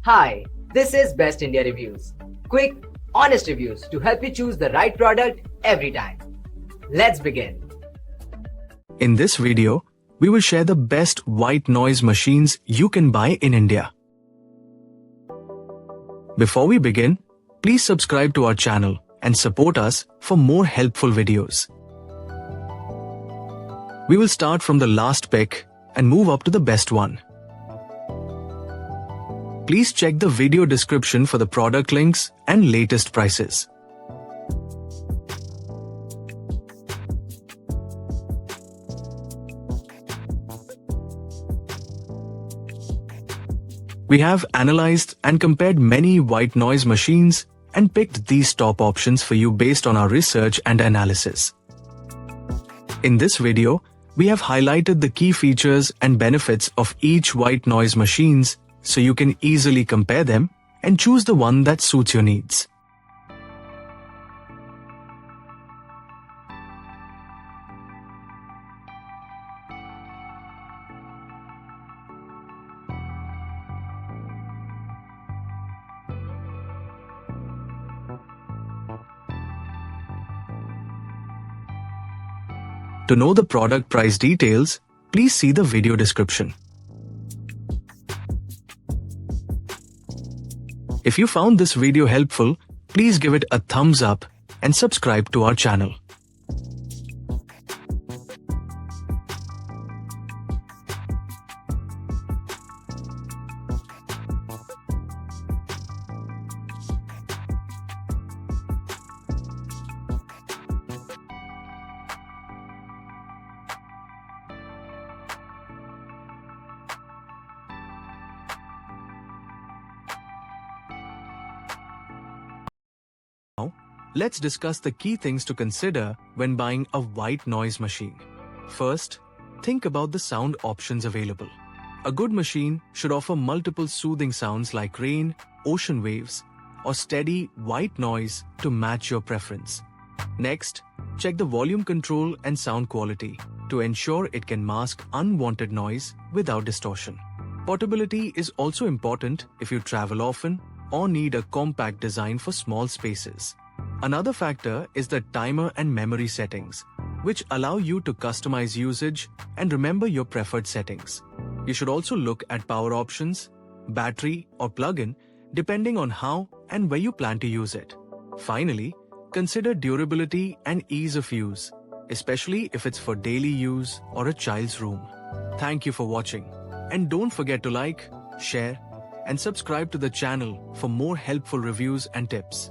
Hi, this is Best India Reviews. Quick, honest reviews to help you choose the right product every time. Let's begin. In this video, we will share the best white noise machines you can buy in India. Before we begin, please subscribe to our channel and support us for more helpful videos. We will start from the last pick and move up to the best one. Please check the video description for the product links and latest prices. We have analyzed and compared many white noise machines and picked these top options for you based on our research and analysis. In this video, we have highlighted the key features and benefits of each white noise machines so you can easily compare them and choose the one that suits your needs. To know the product price details, please see the video description. If you found this video helpful, please give it a thumbs up and subscribe to our channel. Now, let's discuss the key things to consider when buying a white noise machine. First, think about the sound options available. A good machine should offer multiple soothing sounds like rain, ocean waves, or steady white noise to match your preference. Next, check the volume control and sound quality to ensure it can mask unwanted noise without distortion. Portability is also important if you travel often or need a compact design for small spaces. Another factor is the timer and memory settings, which allow you to customize usage and remember your preferred settings. You should also look at power options, battery or plug-in, depending on how and where you plan to use it. Finally, consider durability and ease of use, especially if it's for daily use or a child's room. Thank you for watching, and don't forget to like, share, and subscribe to the channel for more helpful reviews and tips.